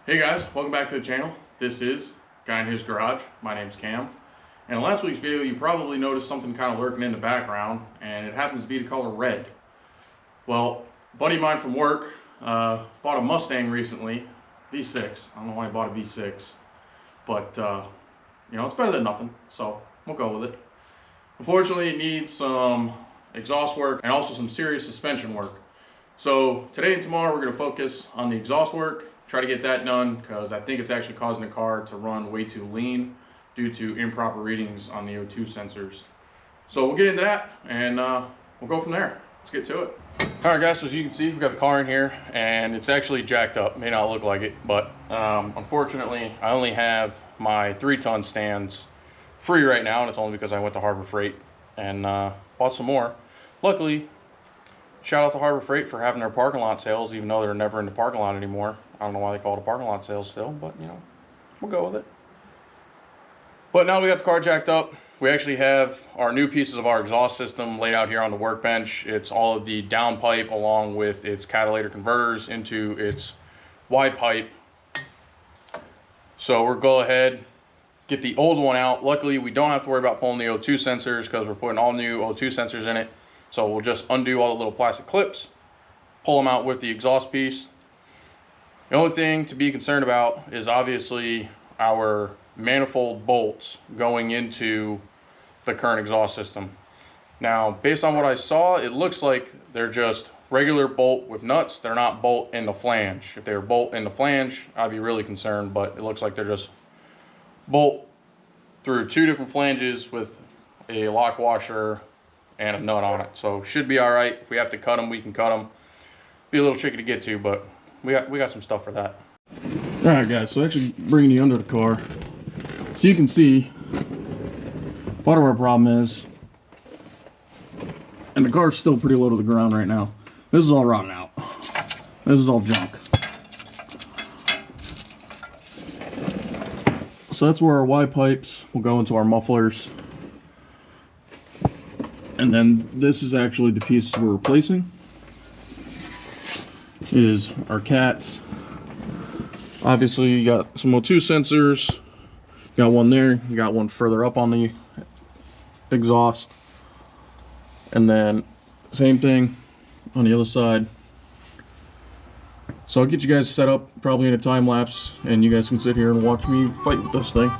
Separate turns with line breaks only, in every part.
Hey guys, welcome back to the channel. This is Guy in His Garage. My name's Cam. And in last week's video, you probably noticed something kind of lurking in the background, and it happens to be the color red. Well, a buddy of mine from work bought a Mustang recently, V6. I don't know why he bought a V6, but you know, it's better than nothing, so we'll go with it. Unfortunately, it needs some exhaust work and also some serious suspension work. So today and tomorrow we're going to focus on the exhaust work, try to get that done, because I think it's actually causing the car to run way too lean due to improper readings on the O2 sensors. So we'll get into that and we'll go from there. Let's get to it. All right guys, so as you can see, we've got the car in here and it's actually jacked up. May not look like it, but unfortunately I only have my 3-ton stands free right now, and it's only because I went to Harbor Freight and bought some more. Luckily, shout out to Harbor Freight for having their parking lot sales, even though they're never in the parking lot anymore. I don't know why they call it a parking lot sales still, but you know, we'll go with it. But now we got the car jacked up. We actually have our new pieces of our exhaust system laid out here on the workbench. It's all of the downpipe along with its catalytic converters into its Y pipe. So we'll go ahead, get the old one out. Luckily, we don't have to worry about pulling the O2 sensors because we're putting all new O2 sensors in it. So we'll just undo all the little plastic clips, pull them out with the exhaust piece. The only thing to be concerned about is obviously our manifold bolts going into the current exhaust system. Now, based on what I saw, it looks like they're just regular bolt with nuts. They're not bolt in the flange. If they were bolt in the flange, I'd be really concerned, but it looks like they're just bolt through 2 different flanges with a lock washer and a nut on it. So should be all right. If we have to cut them, we can cut them. Be a little tricky to get to, but we got some stuff for that. All right guys, so actually bringing you under the car, so you can see part of our problem is, and the car's still pretty low to the ground right now, this is all rotting out. This is all junk. So that's where our Y pipes will go into our mufflers. And then this is actually the pieces we're replacing. Is our cats. Obviously you got some O2 sensors. You got one there, you got one further up on the exhaust. And then same thing on the other side. So I'll get you guys set up probably in a time lapse, and you guys can sit here and watch me fight with this thing.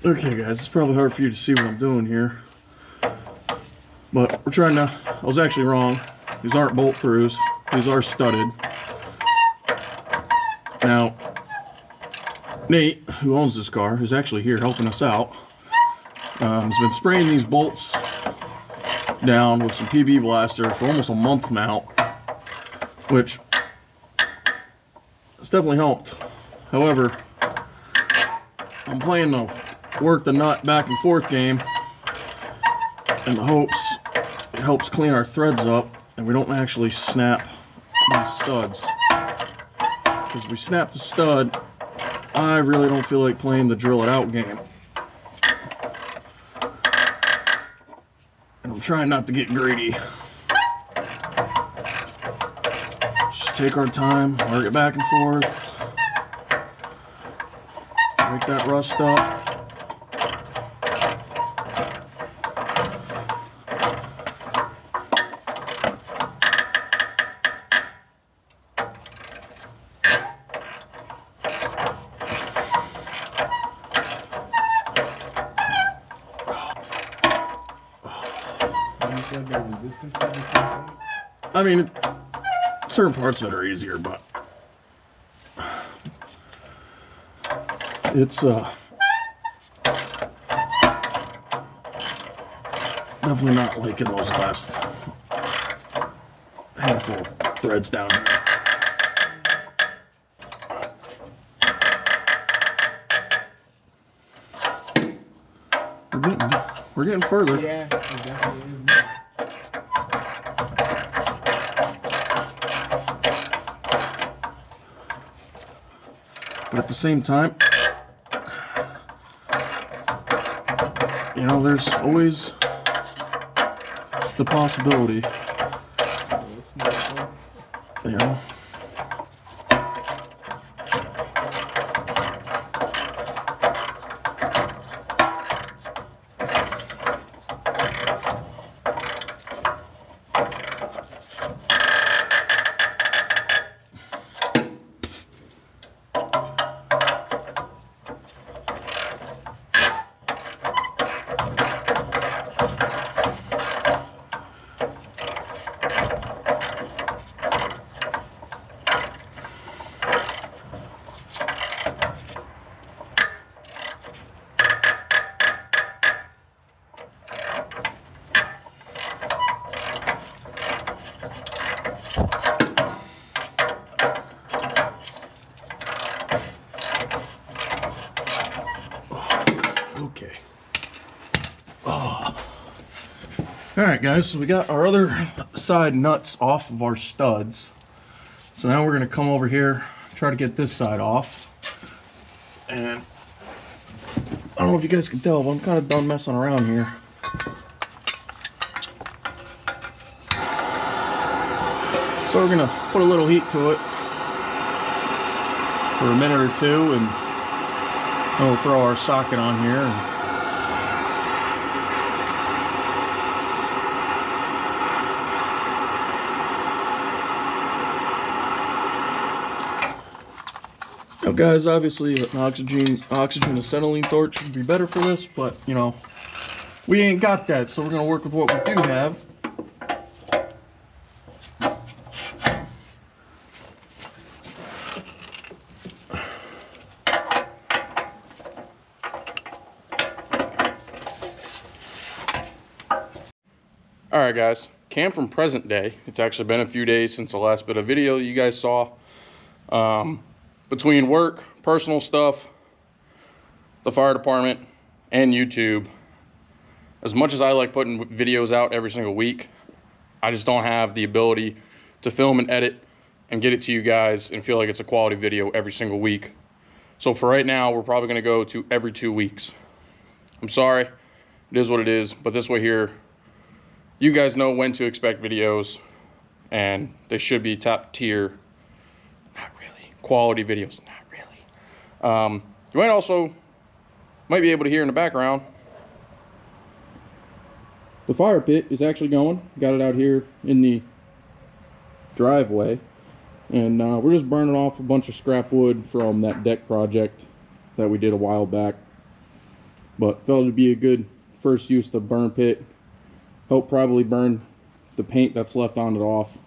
Okay guys, it's probably hard for you to see what I'm doing here, but we're trying to, I was actually wrong. These aren't bolt throughs, these are studded. Now, Nate, who owns this car, is actually here helping us out. Has been spraying these bolts down with some PB Blaster for almost a month now, which has definitely helped. However, I'm playing the work the nut back and forth game in the hopes it helps clean our threads up and we don't actually snap these studs. Because if we snap the stud, I really don't feel like playing the drill it out game. And I'm trying not to get greedy. Just take our time, work it back and forth, break that rust up.
You said the resistance of the same.
I mean, certain parts of it are easier, but it's definitely not liking those last handful of threads down here. We're getting further.
Yeah, it definitely is.
But at the same time, you know, there's always the possibility, you know. Okay. Oh. Alright guys, so we got our other side nuts off of our studs. So now we're going to come over here, try to get this side off. And I don't know if you guys can tell, but I'm kind of done messing around here. So we're going to put a little heat to it for a minute or two, and then we'll throw our socket on here. Now guys, obviously an oxygen acetylene torch would be better for this, but you know, we ain't got that, so we're going to work with what we do have. Alright guys, Cam from present day. It's actually been a few days since the last bit of video you guys saw. Between work, personal stuff, the fire department, and YouTube, as much as I like putting videos out every single week, I just don't have the ability to film and edit and get it to you guys and feel like it's a quality video every single week. So for right now, we're probably going to go to every 2 weeks. I'm sorry, it is what it is, but this way here, you guys know when to expect videos, and they should be top tier, not really, quality videos, not really. You might be able to hear in the background, the fire pit is actually going. Got it out here in the driveway, and we're just burning off a bunch of scrap wood from that deck project that we did a while back, but felt it'd be a good first use of the burn pit. Hope probably burn the paint that's left on it off.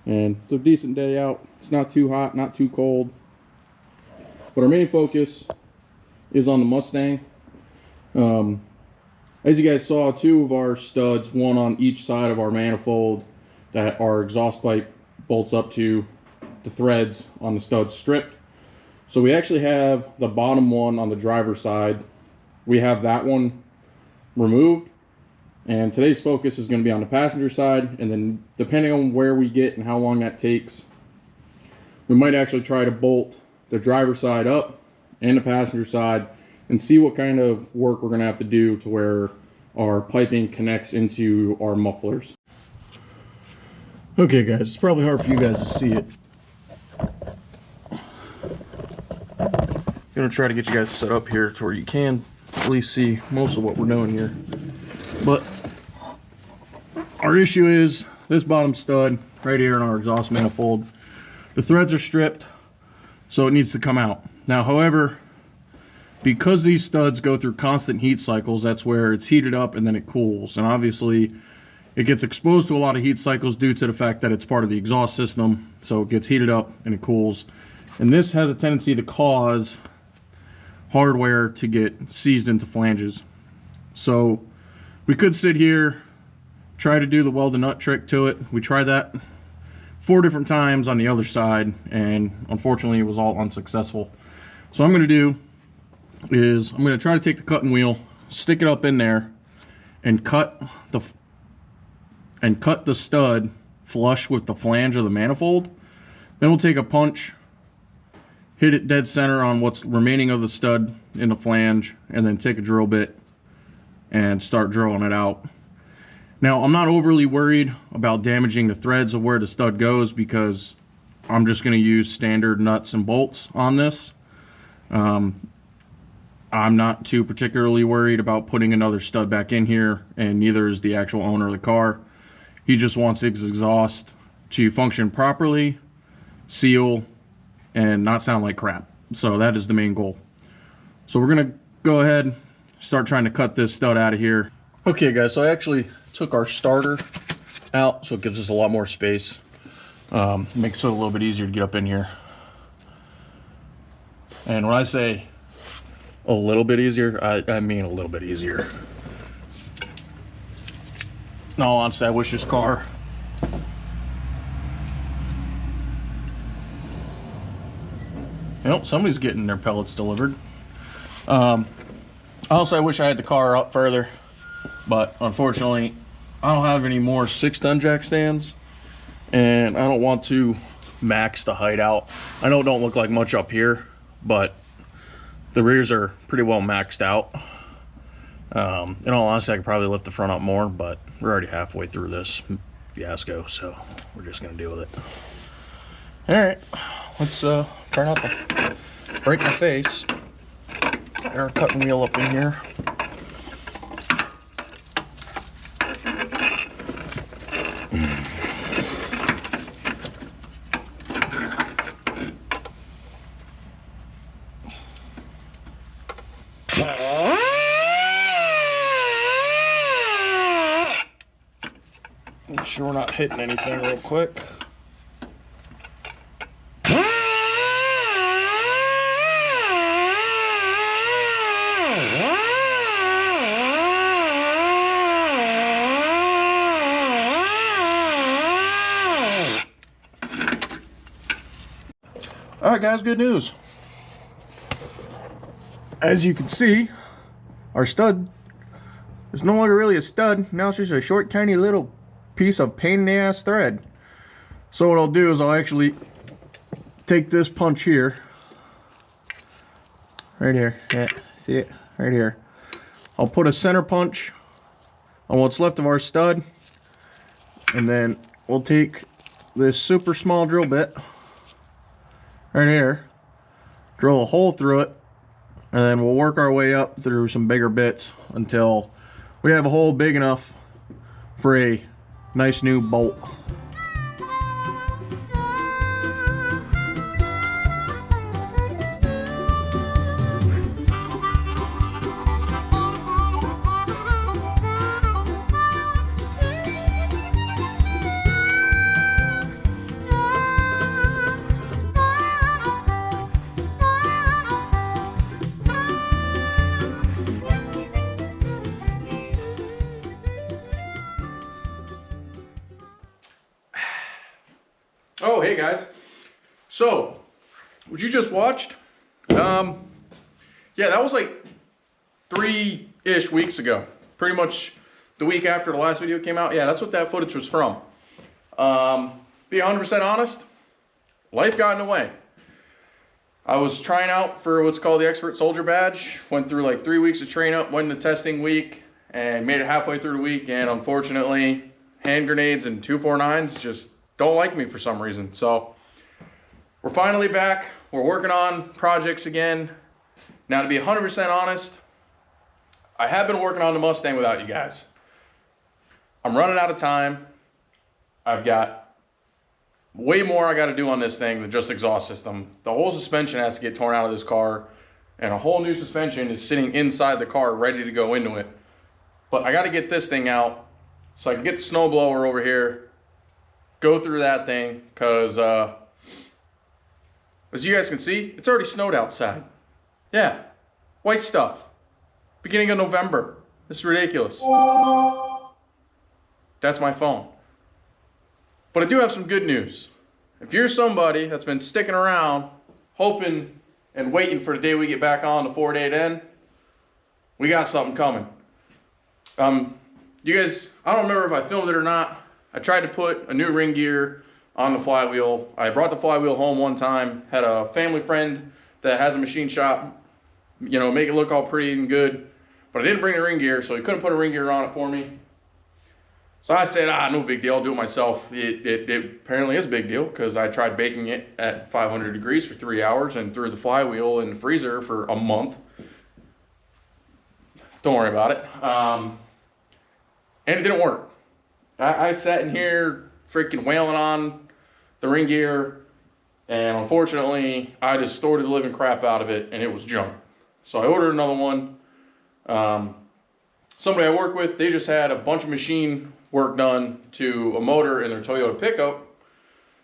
And it's a decent day out. It's not too hot, not too cold. But our main focus is on the Mustang. As you guys saw, 2 of our studs, one on each side of our manifold, that our exhaust pipe bolts up to, the threads on the studs stripped. So we actually have the bottom one on the driver's side. We have that one removed. And today's focus is going to be on the passenger side, and then depending on where we get and how long that takes, we might actually try to bolt the driver's side up and the passenger side and see what kind of work we're going to have to do to where our piping connects into our mufflers. Okay guys, it's probably hard for you guys to see it. I'm going to try to get you guys set up here to where you can at least see most of what we're doing here. But our issue is this bottom stud right here in our exhaust manifold. The threads are stripped, so it needs to come out. Now, however, because these studs go through constant heat cycles, that's where it's heated up and then it cools. And obviously, It gets exposed to a lot of heat cycles due to the fact that it's part of the exhaust system, so it gets heated up and it cools. And this has a tendency to cause hardware to get seized into flanges. So we could sit here, try to do the weld and nut trick to it. We tried that 4 different times on the other side, and unfortunately it was all unsuccessful. So what I'm going to do is I'm going to try to take the cutting wheel, stick it up in there, and cut the stud flush with the flange of the manifold. Then we'll take a punch, hit it dead center on what's remaining of the stud in the flange, and then take a drill bit and start drilling it out. Now, I'm not overly worried about damaging the threads of where the stud goes because I'm just going to use standard nuts and bolts on this. I'm not too particularly worried about putting another stud back in here, and neither is the actual owner of the car. He just wants his exhaust to function properly, seal, and not sound like crap. So that is the main goal. So we're going to go ahead, start trying to cut this stud out of here. Okay guys, so I actually took our starter out, so it gives us a lot more space. Makes it a little bit easier to get up in here. And when I say a little bit easier, I mean a little bit easier. In all honesty, I wish this car somebody's getting their pellets delivered. Also, I wish I had the car up further, but unfortunately I don't have any more 6-ton jack stands, and I don't want to max the height out. I know it don't look like much up here, but the rears are pretty well maxed out. In all honesty, I could probably lift the front up more, but we're already halfway through this fiasco, so we're just gonna deal with it. All right, let's try not to break my face. Get our cutting wheel up in here. Make sure we're not hitting anything real quick. All right, guys, good news. As you can see, our stud is no longer really a stud. Now it's just a short, tiny little piece of pain in the ass thread. So what I'll do is I'll actually take this punch here, right here. Yeah, see it right here. I'll put a center punch on what's left of our stud, and then we'll take this super small drill bit right here, drill a hole through it, and then we'll work our way up through some bigger bits until we have a hole big enough for a nice new bolt. Oh, hey guys. So, what you just watched, yeah, that was like 3-ish weeks ago. Pretty much the week after the last video came out. Yeah, that's what that footage was from. Be 100% honest, life got in the way. I was trying out for what's called the Expert Soldier Badge. Went through like 3 weeks of train up, went into testing week, and made it halfway through the week, and unfortunately, hand grenades and 249s just don't like me for some reason. So we're finally back. We're working on projects again. Now, to be 100% honest, I have been working on the Mustang without you guys. I'm running out of time. I've got way more I got to do on this thing than just exhaust system. The whole suspension has to get torn out of this car, and a whole new suspension is sitting inside the car ready to go into it. But I got to get this thing out so I can get the snowblower over here, go through that thing, because as you guys can see, it's already snowed outside. Yeah, white stuff. Beginning of November. This is ridiculous. That's my phone. But I do have some good news. If you're somebody that's been sticking around, hoping and waiting for the day we get back on the 4.8N, we got something coming. You guys, I don't remember if I filmed it or not. I tried to put a new ring gear on the flywheel. I brought the flywheel home one time, had a family friend that has a machine shop, you know, make it look all pretty and good, but I didn't bring the ring gear, so he couldn't put a ring gear on it for me. So I said, no big deal, I'll do it myself. It apparently is a big deal, because I tried baking it at 500 degrees for 3 hours and threw the flywheel in the freezer for a month. Don't worry about it. And it didn't work. I sat in here freaking wailing on the ring gear, and unfortunately I distorted the living crap out of it, and it was junk. So I ordered another one. Somebody I work with, they just had a bunch of machine work done to a motor in their Toyota pickup.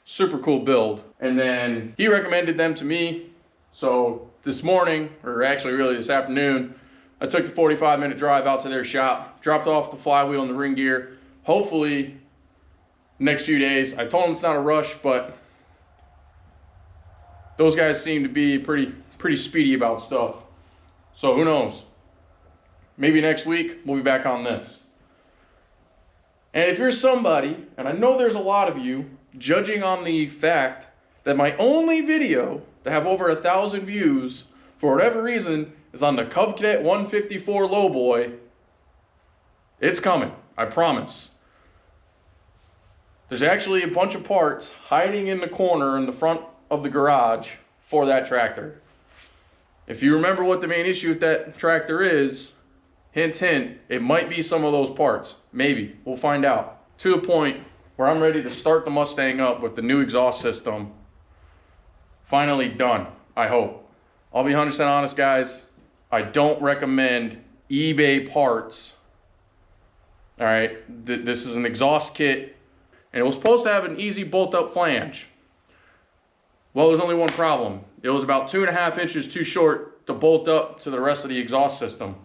Super cool build. And then he recommended them to me. So this morning, or actually really this afternoon, I took the 45-minute drive out to their shop, dropped off the flywheel and the ring gear. Hopefully, next few days. I told them it's not a rush, but those guys seem to be pretty speedy about stuff. So who knows? Maybe next week we'll be back on this. And if you're somebody, and I know there's a lot of you, judging on the fact that my only video to have over 1,000 views, for whatever reason, is on the Cub Cadet 154 Lowboy, it's coming, I promise. There's actually a bunch of parts hiding in the corner in the front of the garage for that tractor. If you remember what the main issue with that tractor is, hint, hint, it might be some of those parts. Maybe. We'll find out. To the point where I'm ready to start the Mustang up with the new exhaust system. Finally done, I hope. I'll be 100% honest, guys. I don't recommend eBay parts. All right, this is an exhaust kit, and it was supposed to have an easy bolt-up flange. Well, there's only one problem. It was about 2.5 inches too short to bolt up to the rest of the exhaust system.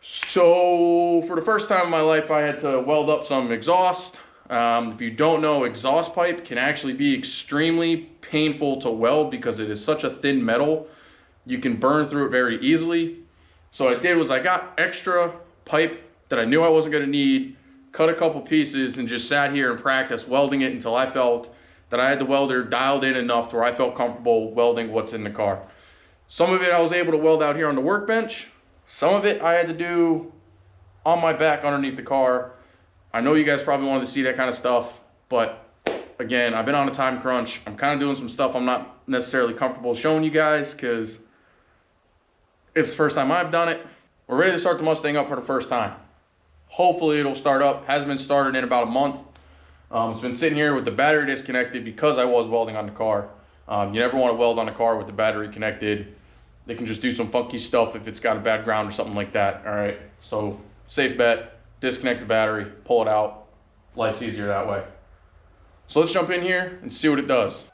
So, for the first time in my life, I had to weld up some exhaust. If you don't know, exhaust pipe can actually be extremely painful to weld because it is such a thin metal. You can burn through it very easily. So what I did was I got extra pipe that I knew I wasn't going to need, cut a couple pieces, and just sat here and practiced welding it until I felt that I had the welder dialed in enough to where I felt comfortable welding what's in the car. Some of it I was able to weld out here on the workbench. Some of it I had to do on my back underneath the car. I know you guys probably wanted to see that kind of stuff, but again, I've been on a time crunch. I'm kind of doing some stuff I'm not necessarily comfortable showing you guys because it's the first time I've done it. We're ready to start the Mustang up for the first time. Hopefully it'll start up. Hasn't been started in about a month. It's been sitting here with the battery disconnected because I was welding on the car. You never want to weld on a car with the battery connected. They can just do some funky stuff if it's got a bad ground or something like that. All right, so safe bet, disconnect the battery, pull it out. Life's easier that way. So let's jump in here and see what it does.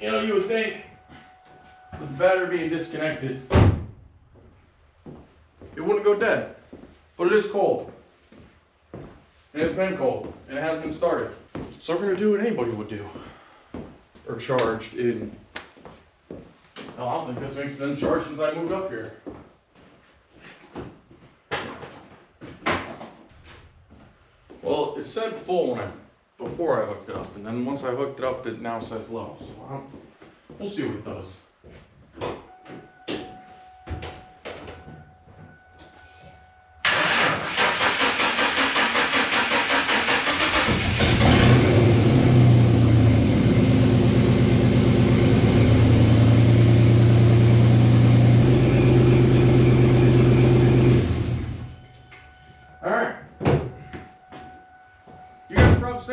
You know, you would think with the battery being disconnected, it wouldn't go dead, but it is cold. And it's been cold, and it hasn't been started. So we're gonna do what anybody would do. Or charged in, I don't think this thing's been charged since I moved up here. Well, it said full before I hooked it up, and then once I hooked it up, it now says low. So we'll see what it does.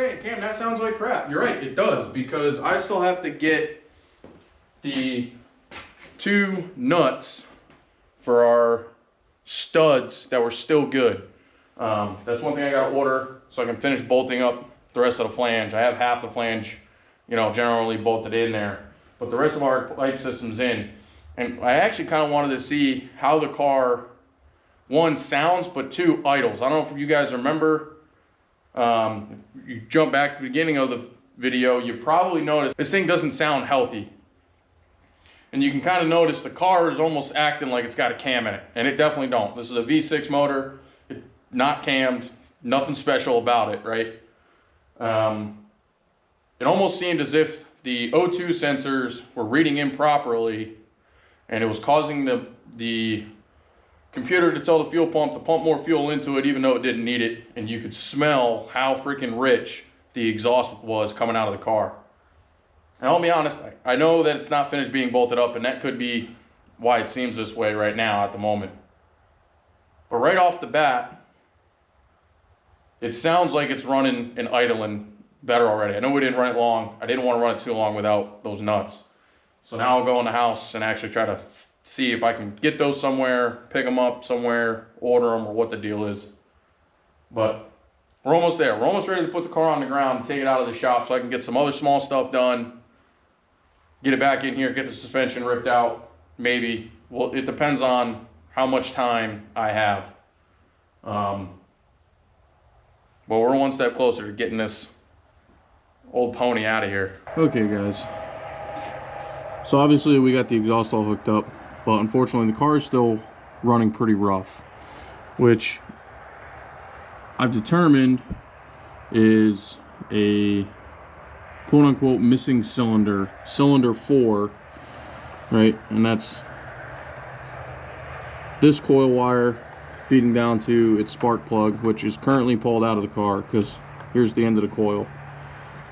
saying, Cam, that sounds like crap. You're right, it does, because I still have to get the 2 nuts for our studs that were still good. That's one thing I gotta order so I can finish bolting up the rest of the flange. I have half the flange, you know, generally bolted in there, but the rest of our pipe system's in. And I actually kind of wanted to see how the car, 1, sounds, but 2, idles. I don't know if you guys remember, you jump back to the beginning of the video, you probably noticed this thing doesn't sound healthy. And you can kind of notice the car is almost acting like it's got a cam in it, and it definitely don't. This is a V6 motor, not cammed, nothing special about it, right? It almost seemed as if the O2 sensors were reading improperly, and it was causing the computer to tell the fuel pump to pump more fuel into it even though it didn't need it, and you could smell how freaking rich the exhaust was coming out of the car. And I'll be honest, I know that it's not finished being bolted up, and that could be why it seems this way right now at the moment. But right off the bat, it sounds like it's running and idling better already. I know we didn't run it long. I didn't want to run it too long without those nuts. So now I'll go in the house and actually try to see if I can get those somewhere, pick them up somewhere, order them, or what the deal is. But we're almost there. We're almost ready to put the car on the ground and take it out of the shop so I can get some other small stuff done, get it back in here, get the suspension ripped out, maybe. Well, it depends on how much time I have. But we're one step closer to getting this old pony out of here. Okay, guys. So obviously we got the exhaust all hooked up, but unfortunately the car is still running pretty rough, which I've determined is a quote-unquote missing cylinder, cylinder 4, right? And that's this coil wire feeding down to its spark plug, which is currently pulled out of the car because here's the end of the coil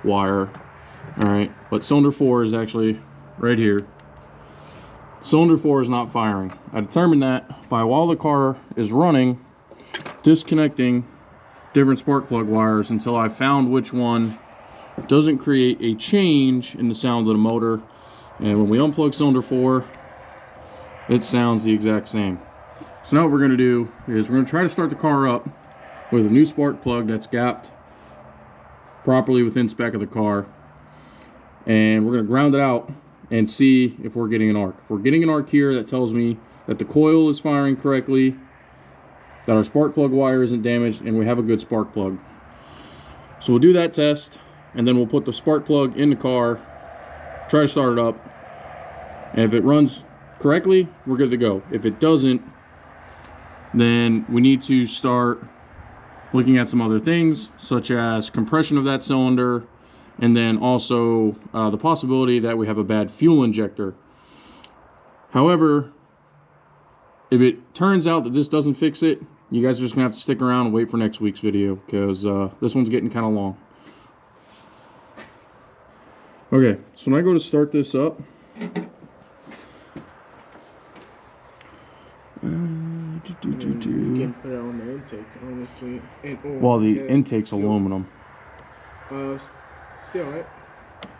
wire. All right, but cylinder 4 is actually right here. Cylinder 4 is not firing. I determined that by, while the car is running, disconnecting different spark plug wires until I found which one doesn't create a change in the sound of the motor. And when we unplug cylinder 4, it sounds the exact same. So now what we're going to do is we're going to try to start the car up with a new spark plug that's gapped properly within spec of the car. And we're going to ground it out and see if we're getting an arc. If we're getting an arc here, that tells me that the coil is firing correctly, that our spark plug wire isn't damaged, and we have a good spark plug. So we'll do that test, and then we'll put the spark plug in the car, try to start it up, and if it runs correctly, we're good to go. If it doesn't, then we need to start looking at some other things, such as compression of that cylinder, and then also the possibility that we have a bad fuel injector. However, if it turns out that this doesn't fix it, you guys are just gonna have to stick around and wait for next week's video, because this one's getting kind of long. Okay, so when I go to start this up,
You can put it on the intake, honestly.
well, the intake's aluminum.
Still, right?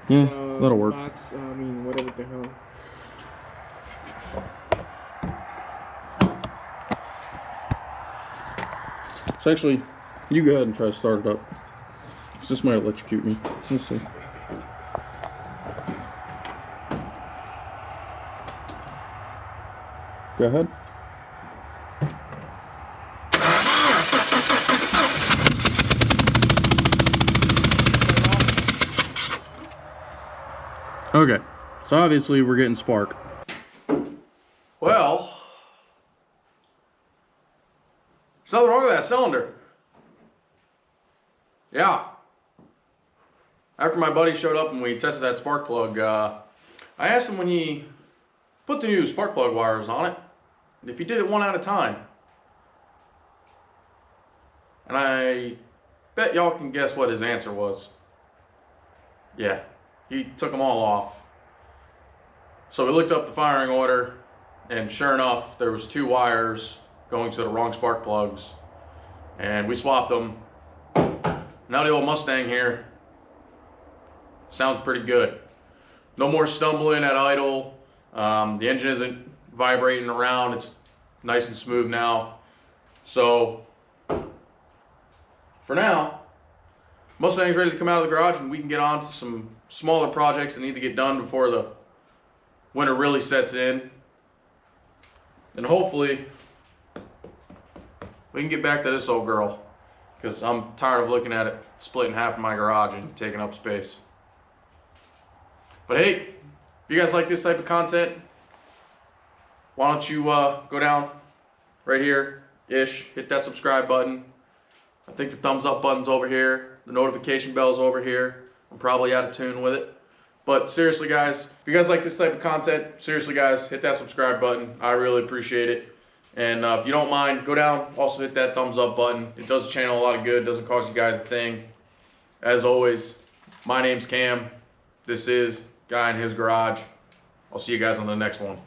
Yeah, that'll work.
Box, I mean, whatever the hell.
So actually, you go ahead and try to start it up, because this might electrocute me. We'll see. Go ahead. Okay, so obviously we're getting spark. Well, there's nothing wrong with that cylinder. Yeah. After my buddy showed up and we tested that spark plug, I asked him when he put the new spark plug wires on it, if he did it one at a time. And I bet y'all can guess what his answer was. Yeah. He took them all off. So we looked up the firing order, and sure enough, there was 2 wires going to the wrong spark plugs, and we swapped them. Now the old Mustang here sounds pretty good. No more stumbling at idle. The engine isn't vibrating around. It's nice and smooth now. So for now, Mustang's ready to come out of the garage and we can get on to some smaller projects that need to get done before the winter really sets in. And hopefully we can get back to this old girl, because I'm tired of looking at it splitting half of my garage and taking up space. But hey, if you guys like this type of content, why don't you go down right here-ish, hit that subscribe button. I think the thumbs up button's over here. The notification bell's over here. I'm probably out of tune with it. But seriously guys, if you guys like this type of content, seriously guys, hit that subscribe button. I really appreciate it. And if you don't mind, go down, also hit that thumbs up button. It does the channel a lot of good. It doesn't cost you guys a thing. As always, my name's Cam. This is Guy in His Garage. I'll see you guys on the next one.